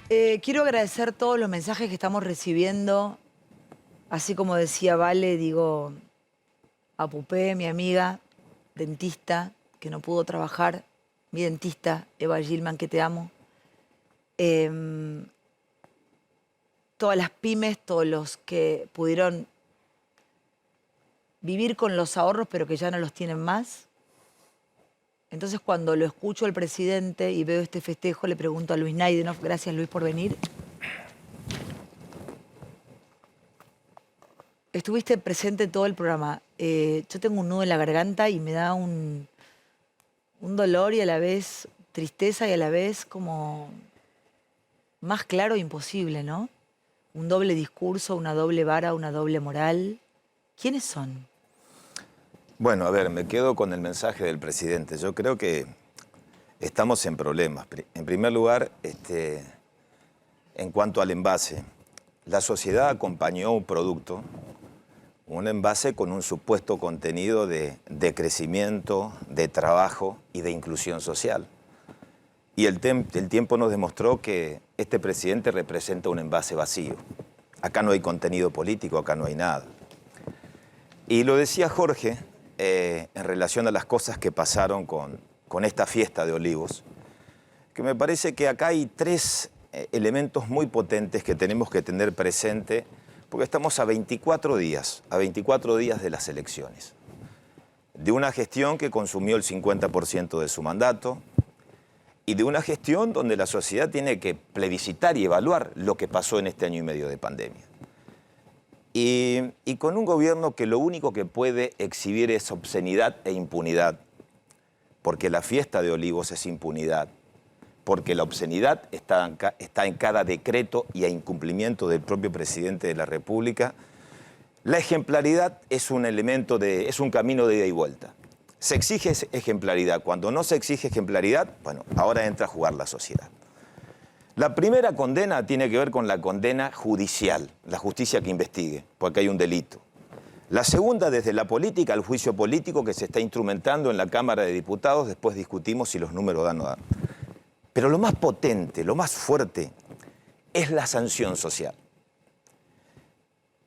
Quiero agradecer todos los mensajes que estamos recibiendo. Así como decía Vale, digo a Pupé, mi amiga, dentista, que no pudo trabajar, mi dentista, Eva Gilman, que te amo. Todas las pymes, todos los que pudieron vivir con los ahorros, pero que ya no los tienen más. Entonces, cuando lo escucho al presidente y veo este festejo, le pregunto a Luis Naidenov, gracias Luis por venir. Estuviste presente en todo el programa. Yo tengo un nudo en la garganta y me da un dolor y a la vez tristeza y a la vez como más claro imposible, ¿no? Un doble discurso, una doble vara, una doble moral. ¿Quiénes son? Bueno, a ver, me quedo con el mensaje del presidente. Yo creo que estamos en problemas. En primer lugar, en cuanto al envase, la sociedad acompañó un producto, un envase con un supuesto contenido de crecimiento, de trabajo y de inclusión social. Y el tiempo nos demostró que este presidente representa un envase vacío. Acá no hay contenido político, acá no hay nada. Y lo decía Jorge en relación a las cosas que pasaron con esta fiesta de Olivos, que me parece que acá hay tres elementos muy potentes que tenemos que tener presente, porque estamos a 24 días de las elecciones, de una gestión que consumió el 50% de su mandato y de una gestión donde la sociedad tiene que plebiscitar y evaluar lo que pasó en este año y medio de pandemia. Y con un gobierno que lo único que puede exhibir es obscenidad e impunidad, porque la fiesta de Olivos es impunidad, porque la obscenidad está en cada decreto y a incumplimiento del propio presidente de la República. La ejemplaridad es un camino de ida y vuelta. Se exige ejemplaridad. Cuando no se exige ejemplaridad, bueno, ahora entra a jugar la sociedad. La primera condena tiene que ver con la condena judicial, la justicia que investigue, porque hay un delito. La segunda, desde la política, el juicio político que se está instrumentando en la Cámara de Diputados. Después discutimos si los números dan o no dan. Pero lo más potente, lo más fuerte, es la sanción social.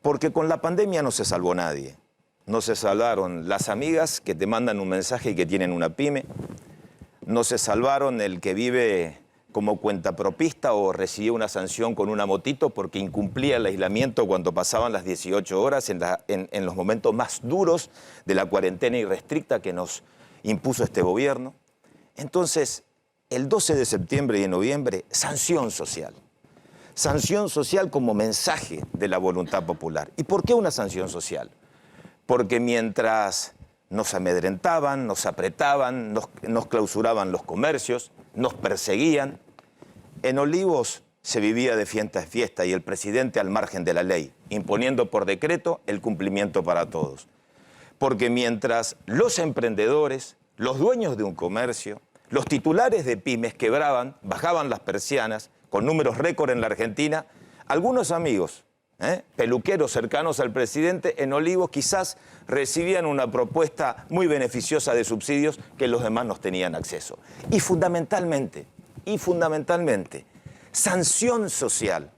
Porque con la pandemia no se salvó nadie. No se salvaron las amigas que te mandan un mensaje y que tienen una pyme. No se salvaron el que vive como cuentapropista o recibió una sanción con una motito porque incumplía el aislamiento cuando pasaban las 18 horas en los momentos más duros de la cuarentena irrestricta que nos impuso este gobierno. Entonces, el 12 de septiembre y en noviembre, sanción social. Sanción social como mensaje de la voluntad popular. ¿Y por qué una sanción social? Porque mientras nos amedrentaban, nos apretaban, nos clausuraban los comercios, nos perseguían, en Olivos se vivía de fiesta en fiesta y el presidente al margen de la ley, imponiendo por decreto el cumplimiento para todos. Porque mientras los emprendedores, los dueños de un comercio, los titulares de pymes quebraban, bajaban las persianas, con números récord en la Argentina, algunos amigos, peluqueros cercanos al presidente, en Olivos quizás recibían una propuesta muy beneficiosa de subsidios que los demás no tenían acceso. Y fundamentalmente, sanción social.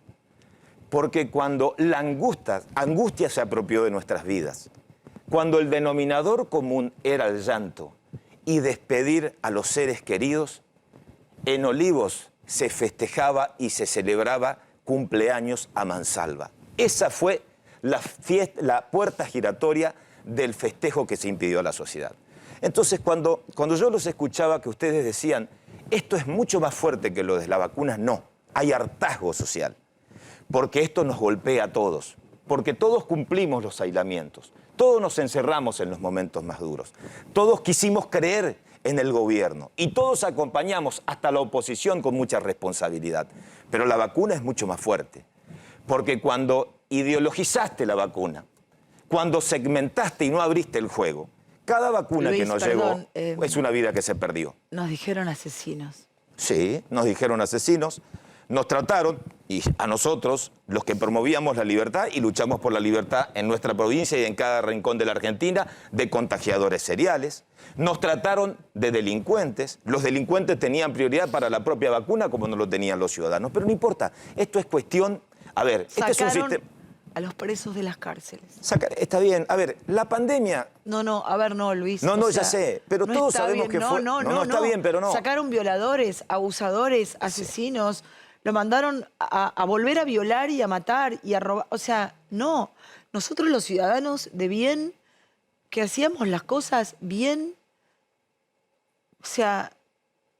Porque cuando la angustia se apropió de nuestras vidas, cuando el denominador común era el llanto y despedir a los seres queridos, en Olivos se festejaba y se celebraba cumpleaños a mansalva. Esa fue la puerta giratoria del festejo que se impidió a la sociedad. Entonces, cuando yo los escuchaba que ustedes decían, esto es mucho más fuerte que lo de las vacunas, no, hay hartazgo social, porque esto nos golpea a todos, porque todos cumplimos los aislamientos, todos nos encerramos en los momentos más duros, todos quisimos creer en el gobierno y todos acompañamos hasta la oposición con mucha responsabilidad, pero la vacuna es mucho más fuerte, porque cuando ideologizaste la vacuna, cuando segmentaste y no abriste el juego, cada vacuna Luis, que nos llegó es una vida que se perdió. Nos dijeron asesinos. Sí, nos dijeron asesinos, nos trataron, y a nosotros, los que promovíamos la libertad y luchamos por la libertad en nuestra provincia y en cada rincón de la Argentina, de contagiadores seriales. Nos trataron de delincuentes. Los delincuentes tenían prioridad para la propia vacuna como no lo tenían los ciudadanos. Pero no importa, esto es cuestión... A ver, este es un sistema... a los presos de las cárceles. Está bien. A ver, la pandemia... No, a ver, no, Luis. No, ya sé, pero no todos está sabemos bien. que fue... No, está bien, pero no. Sacaron violadores, abusadores, asesinos, lo mandaron a volver a violar y a matar y a robar. O sea, no. Nosotros los ciudadanos de bien, que hacíamos las cosas bien, o sea,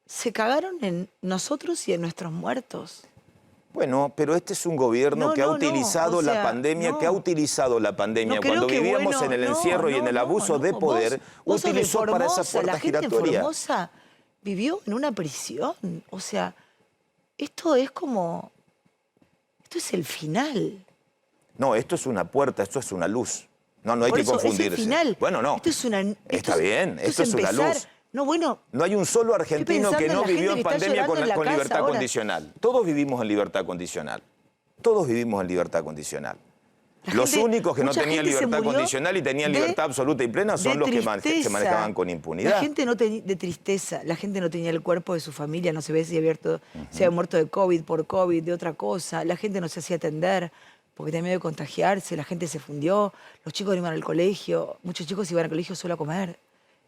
se cagaron en nosotros y en nuestros muertos. Bueno, pero este es un gobierno que ha utilizado la pandemia, cuando vivíamos en el encierro y en el abuso de poder, vos utilizó para esa Formosa, puerta la gente giratoria. en Formosa vivió en una prisión. O sea, esto es como... Esto es el final. No, esto es una puerta, esto es una luz. No hay que confundirse. Es el final. Bueno, no. Esto es una... Está bien, esto es una luz. No, bueno... No hay un solo argentino que no vivió en pandemia con libertad ahora. condicional. Todos vivimos en libertad condicional. Todos vivimos en libertad condicional. Los únicos que no tenían libertad condicional y tenían libertad absoluta y plena son los que se manejaban con impunidad. La gente no tenía de tristeza, la gente no tenía el cuerpo de su familia, no se ve si había muerto de COVID, por COVID, de otra cosa. La gente no se hacía atender porque tenía miedo de contagiarse, la gente se fundió, los chicos no iban al colegio, muchos chicos iban al colegio solo a comer.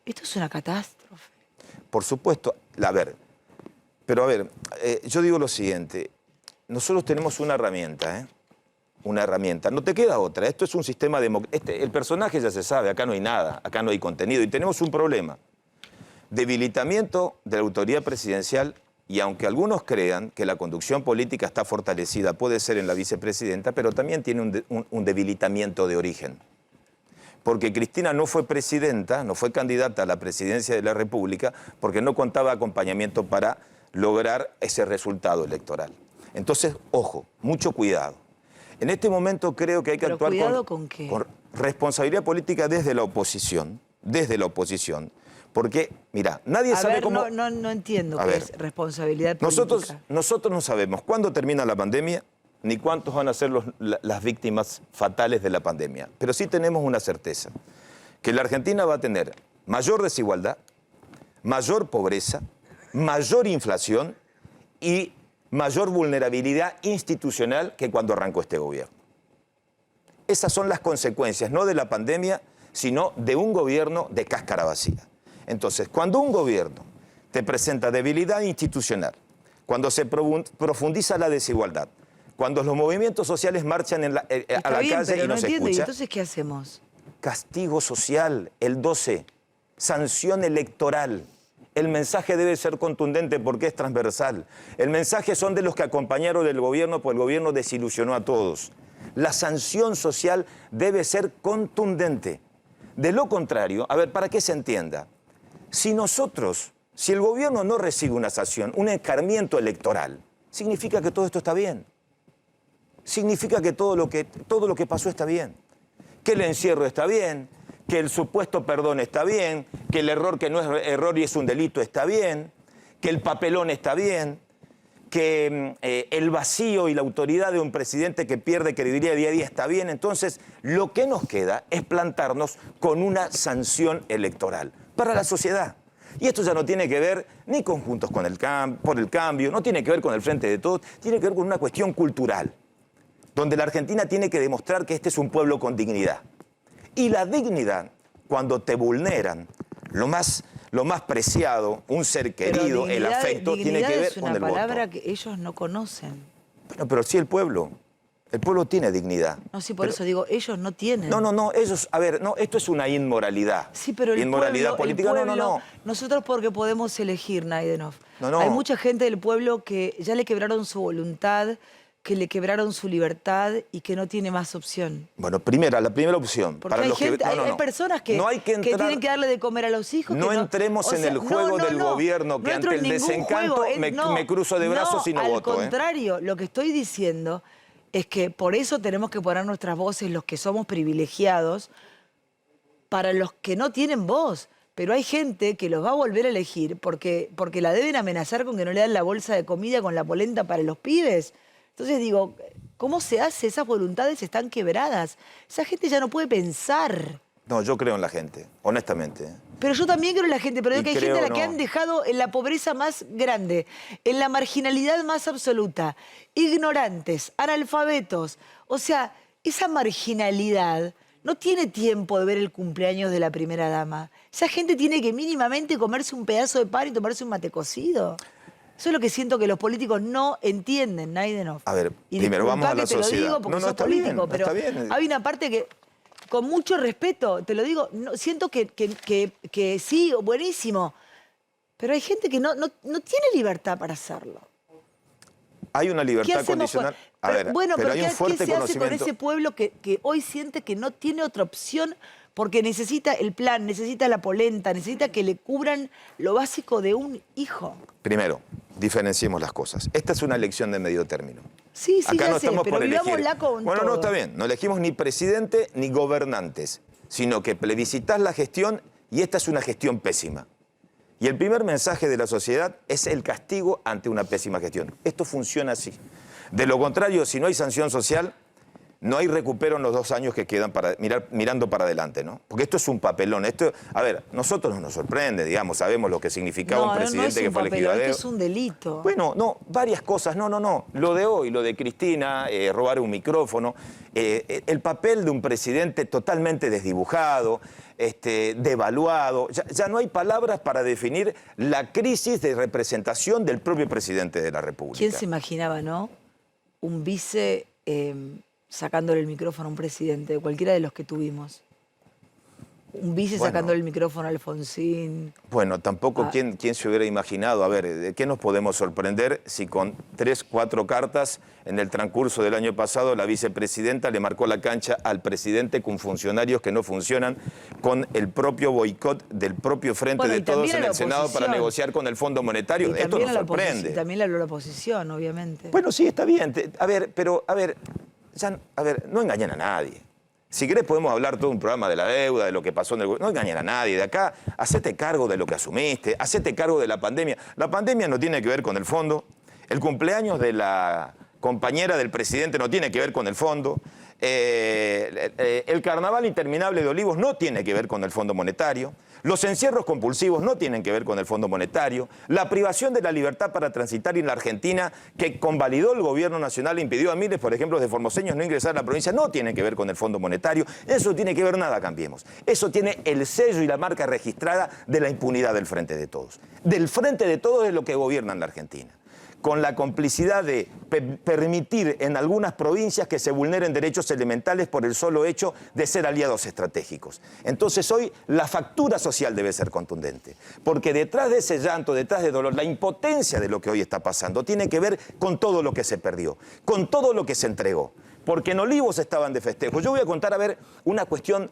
Esto es una catástrofe. Por supuesto, yo digo lo siguiente, nosotros tenemos una herramienta, una herramienta, no te queda otra, esto es un sistema democrático, el personaje ya se sabe, acá no hay nada, acá no hay contenido y tenemos un problema, debilitamiento de la autoridad presidencial y aunque algunos crean que la conducción política está fortalecida, puede ser en la vicepresidenta, pero también tiene un debilitamiento de origen. Porque Cristina no fue presidenta, no fue candidata a la presidencia de la República porque no contaba acompañamiento para lograr ese resultado electoral. Entonces, ojo, mucho cuidado. En este momento creo que hay que actuar con responsabilidad política desde la oposición, porque, mira, nadie sabe cómo... No entiendo qué es responsabilidad política. Nosotros no sabemos cuándo termina la pandemia, ni cuántos van a ser las víctimas fatales de la pandemia. Pero sí tenemos una certeza, que la Argentina va a tener mayor desigualdad, mayor pobreza, mayor inflación y mayor vulnerabilidad institucional que cuando arrancó este gobierno. Esas son las consecuencias, no de la pandemia, sino de un gobierno de cáscara vacía. Entonces, cuando un gobierno te presenta debilidad institucional, cuando se profundiza la desigualdad, cuando los movimientos sociales marchan a la calle y no se escucha. ¿Y entonces qué hacemos? Castigo social, el 12, sanción electoral. El mensaje debe ser contundente porque es transversal. El mensaje son de los que acompañaron el gobierno, pues el gobierno desilusionó a todos. La sanción social debe ser contundente. De lo contrario, a ver, para que se entienda, si el gobierno no recibe una sanción, un escarmiento electoral, significa que todo esto está bien. Significa que todo lo que pasó está bien. Que el encierro está bien, que el supuesto perdón está bien, que el error que no es error y es un delito está bien, que el papelón está bien, que el vacío y la autoridad de un presidente que pierde credibilidad día a día está bien. Entonces, lo que nos queda es plantarnos con una sanción electoral para la sociedad. Y esto ya no tiene que ver ni con Juntos por el Cambio, no tiene que ver con el Frente de Todos, tiene que ver con una cuestión cultural, donde la Argentina tiene que demostrar que este es un pueblo con dignidad. Y la dignidad, cuando te vulneran lo más preciado, un ser querido, el afecto, tiene que ver con el voto. Es una palabra que ellos no conocen. Bueno, pero sí el pueblo tiene dignidad. No, sí, por eso digo, ellos no tienen. No, ellos, esto es una inmoralidad. Sí, pero el inmoralidad política, no. Nosotros porque podemos elegir, Naidenov. No. Hay mucha gente del pueblo que ya le quebraron su voluntad, que le quebraron su libertad y que no tiene más opción. Bueno, la primera opción. Porque hay personas que tienen que darle de comer a los hijos. No entremos en el juego del gobierno, que ante el desencanto me cruzo de brazos y no voto. Al contrario, lo que estoy diciendo es que por eso tenemos que poner nuestras voces, los que somos privilegiados, para los que no tienen voz, pero hay gente que los va a volver a elegir porque la deben amenazar con que no le dan la bolsa de comida con la polenta para los pibes. Entonces digo, ¿cómo se hace? Esas voluntades están quebradas. Esa gente ya no puede pensar. No, yo creo en la gente, honestamente. Pero yo también creo en la gente, pero digo que hay gente a la que no. han dejado en la pobreza más grande, en la marginalidad más absoluta, ignorantes, analfabetos. O sea, esa marginalidad no tiene tiempo de ver el cumpleaños de la primera dama. Esa gente tiene que mínimamente comerse un pedazo de pan y tomarse un mate cocido. Eso es lo que siento que los políticos no entienden, Naidenov. A ver, Y primero vamos a la disculpa que te sociedad. lo digo porque No, sos está político, bien, pero está bien. hay una parte que, con mucho respeto, te lo digo, siento que sí, buenísimo, pero hay gente que no tiene libertad para hacerlo. Hay una ¿Qué libertad hacemos condicional. con- A ver, bueno, pero pero hay un ¿qué fuerte se hace con conocimiento. ese pueblo que hoy siente que no tiene otra opción porque necesita el plan, necesita la polenta, necesita que le cubran lo básico de un hijo? Primero, diferenciemos las cosas. Esta es una elección de medio término. Sí, sí, Acá ya no sé, estamos pero por elegir. vivámosla con Bueno, no, todo. está bien. No elegimos ni presidente ni gobernantes, sino que plebiscitás la gestión y esta es una gestión pésima. Y el primer mensaje de la sociedad es el castigo ante una pésima gestión. Esto funciona así. De lo contrario, si no hay sanción social, no hay recupero en los 2 años que quedan para mirando para adelante, ¿no? Porque esto es un papelón. Esto, a ver, nosotros no nos sorprende, digamos, sabemos lo que significaba un presidente que fue elegido a dedo. Esto es un delito. Bueno, no, varias cosas. No. Lo de hoy, lo de Cristina, robar un micrófono, el papel de un presidente totalmente desdibujado, devaluado. Ya no hay palabras para definir la crisis de representación del propio presidente de la República. ¿Quién se imaginaba, no? Un vice sacándole el micrófono a un presidente, cualquiera de los que tuvimos. Un vice sacándole el micrófono a Alfonsín. Bueno, tampoco quién se hubiera imaginado. A ver, ¿de qué nos podemos sorprender si con 3, 4 cartas en el transcurso del año pasado la vicepresidenta le marcó la cancha al presidente con funcionarios que no funcionan, con el propio boicot del propio Frente de Todos en el Senado para negociar con el Fondo Monetario? Esto nos sorprende. También le habló la oposición, obviamente. Bueno, sí, está bien. A ver, no engañen a nadie. Si querés podemos hablar todo un programa de la deuda, de lo que pasó en el gobierno. No engañen a nadie. De acá, hacete cargo de lo que asumiste, hacete cargo de la pandemia. La pandemia no tiene que ver con el fondo. El cumpleaños de la compañera del presidente no tiene que ver con el fondo. El carnaval interminable de Olivos no tiene que ver con el Fondo Monetario. Los encierros compulsivos no tienen que ver con el Fondo Monetario. La privación de la libertad para transitar en la Argentina, que convalidó el gobierno nacional e impidió a miles, por ejemplo, de formoseños no ingresar a la provincia, no tiene que ver con el Fondo Monetario. Eso no tiene que ver nada, Cambiemos. Eso tiene el sello y la marca registrada de la impunidad del Frente de Todos. Del Frente de Todos es lo que gobiernan la Argentina, con la complicidad de permitir en algunas provincias que se vulneren derechos elementales por el solo hecho de ser aliados estratégicos. Entonces hoy la factura social debe ser contundente, porque detrás de ese llanto, detrás de dolor, la impotencia de lo que hoy está pasando tiene que ver con todo lo que se perdió, con todo lo que se entregó, porque en Olivos estaban de festejo. Yo voy a contar, a ver, una cuestión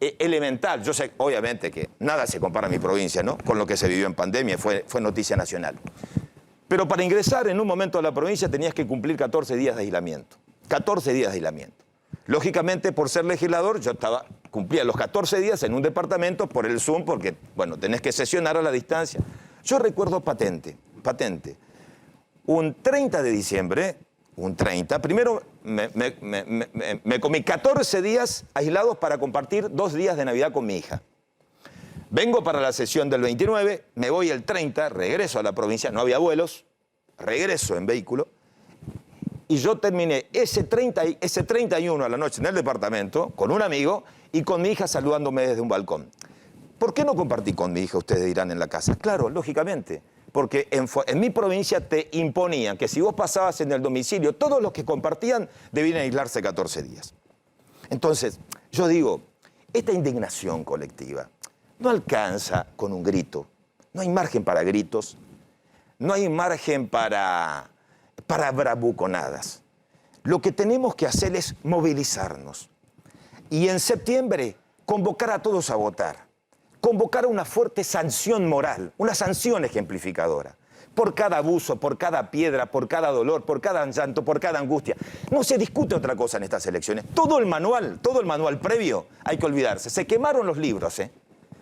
elemental. Yo sé, obviamente, que nada se compara a mi provincia, ¿no?, con lo que se vivió en pandemia, fue noticia nacional. Pero para ingresar en un momento a la provincia tenías que cumplir 14 días de aislamiento. 14 días de aislamiento. Lógicamente, por ser legislador, cumplía los 14 días en un departamento por el Zoom, porque, bueno, tenés que sesionar a la distancia. Yo recuerdo patente. Un 30 de diciembre, primero me comí 14 días aislados para compartir 2 días de Navidad con mi hija. Vengo para la sesión del 29, me voy el 30, regreso a la provincia, no había vuelos, regreso en vehículo, y yo terminé ese 31 a la noche en el departamento con un amigo y con mi hija saludándome desde un balcón. ¿Por qué no compartí con mi hija, ustedes dirán, en la casa? Claro, lógicamente, porque en mi provincia te imponían que si vos pasabas en el domicilio, todos los que compartían debían aislarse 14 días. Entonces, yo digo, esta indignación colectiva no alcanza con un grito. No hay margen para gritos, no hay margen para bravuconadas. Lo que tenemos que hacer es movilizarnos. Y en septiembre convocar a todos a votar. Convocar a una fuerte sanción moral, una sanción ejemplificadora. Por cada abuso, por cada piedra, por cada dolor, por cada llanto, por cada angustia. No se discute otra cosa en estas elecciones. Todo el manual previo hay que olvidarse. Se quemaron los libros,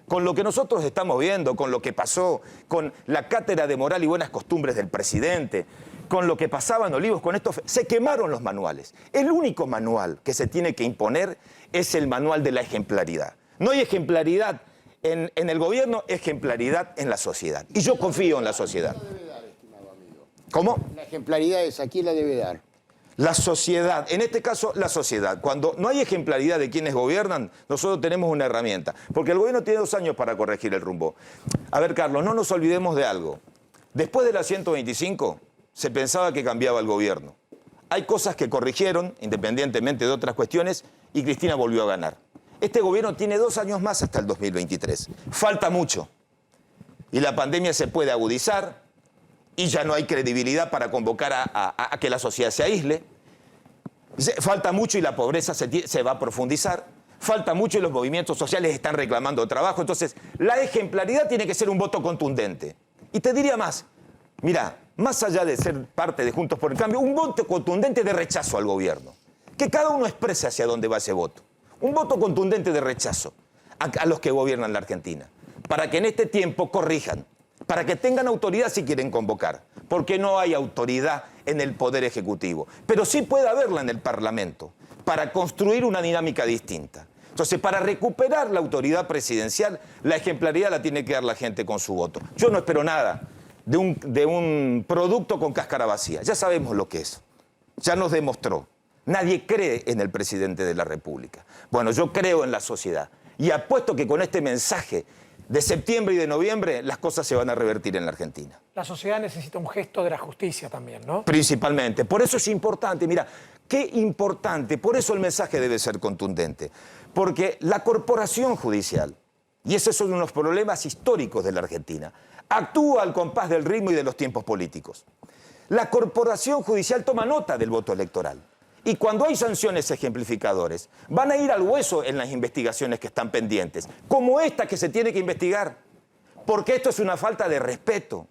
con lo que nosotros estamos viendo, con lo que pasó, con la cátedra de moral y buenas costumbres del presidente, con lo que pasaba en Olivos, con esto, se quemaron los manuales. El único manual que se tiene que imponer es el manual de la ejemplaridad. No hay ejemplaridad en el gobierno, ejemplaridad en la sociedad. Y yo confío en la sociedad. ¿Cómo? La ejemplaridad es, ¿a quién la debe dar? La sociedad, en este caso la sociedad. Cuando no hay ejemplaridad de quienes gobiernan, nosotros tenemos una herramienta. Porque el gobierno tiene 2 años para corregir el rumbo. A ver, Carlos, no nos olvidemos de algo. Después de la 125, se pensaba que cambiaba el gobierno. Hay cosas que corrigieron, independientemente de otras cuestiones, y Cristina volvió a ganar. Este gobierno tiene 2 años más hasta el 2023. Falta mucho. Y la pandemia se puede agudizar, y ya no hay credibilidad para convocar a que la sociedad se aísle. Falta mucho y la pobreza se va a profundizar. Falta mucho y los movimientos sociales están reclamando trabajo. Entonces, la ejemplaridad tiene que ser un voto contundente. Y te diría más, mira, más allá de ser parte de Juntos por el Cambio, un voto contundente de rechazo al gobierno. Que cada uno exprese hacia dónde va ese voto. Un voto contundente de rechazo a los que gobiernan la Argentina. Para que en este tiempo corrijan. Para que tengan autoridad si quieren convocar, porque no hay autoridad en el Poder Ejecutivo, pero sí puede haberla en el Parlamento, para construir una dinámica distinta. Entonces, para recuperar la autoridad presidencial, la ejemplaridad la tiene que dar la gente con su voto. Yo no espero nada de un producto con cáscara vacía, ya sabemos lo que es, ya nos demostró. Nadie cree en el presidente de la República. Bueno, yo creo en la sociedad y apuesto que con este mensaje de septiembre y de noviembre, las cosas se van a revertir en la Argentina. La sociedad necesita un gesto de la justicia también, ¿no? Principalmente. Por eso es importante, mira, qué importante, por eso el mensaje debe ser contundente. Porque la corporación judicial, y ese es uno de los problemas históricos de la Argentina, actúa al compás del ritmo y de los tiempos políticos. La corporación judicial toma nota del voto electoral. Y cuando hay sanciones ejemplificadores, van a ir al hueso en las investigaciones que están pendientes, como esta que se tiene que investigar, porque esto es una falta de respeto,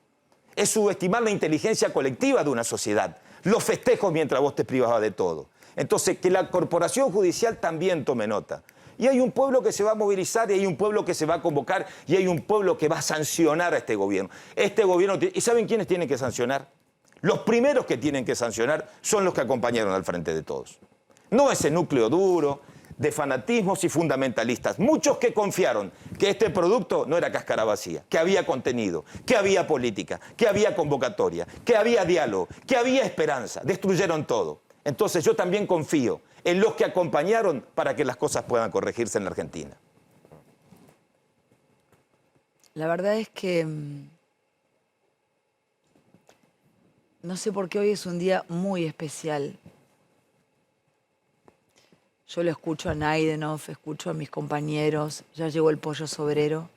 es subestimar la inteligencia colectiva de una sociedad, los festejos mientras vos te privabas de todo. Entonces, que la corporación judicial también tome nota. Y hay un pueblo que se va a movilizar, y hay un pueblo que se va a convocar, y hay un pueblo que va a sancionar a este gobierno. Este gobierno, ¿y saben quiénes tienen que sancionar? Los primeros que tienen que sancionar son los que acompañaron al Frente de Todos. No ese núcleo duro de fanatismos y fundamentalistas. Muchos que confiaron que este producto no era cáscara vacía, que había contenido, que había política, que había convocatoria, que había diálogo, que había esperanza. Destruyeron todo. Entonces yo también confío en los que acompañaron para que las cosas puedan corregirse en la Argentina. La verdad es que no sé por qué hoy es un día muy especial. Yo lo escucho a Naidenov, escucho a mis compañeros, ya llegó el pollo sobrero.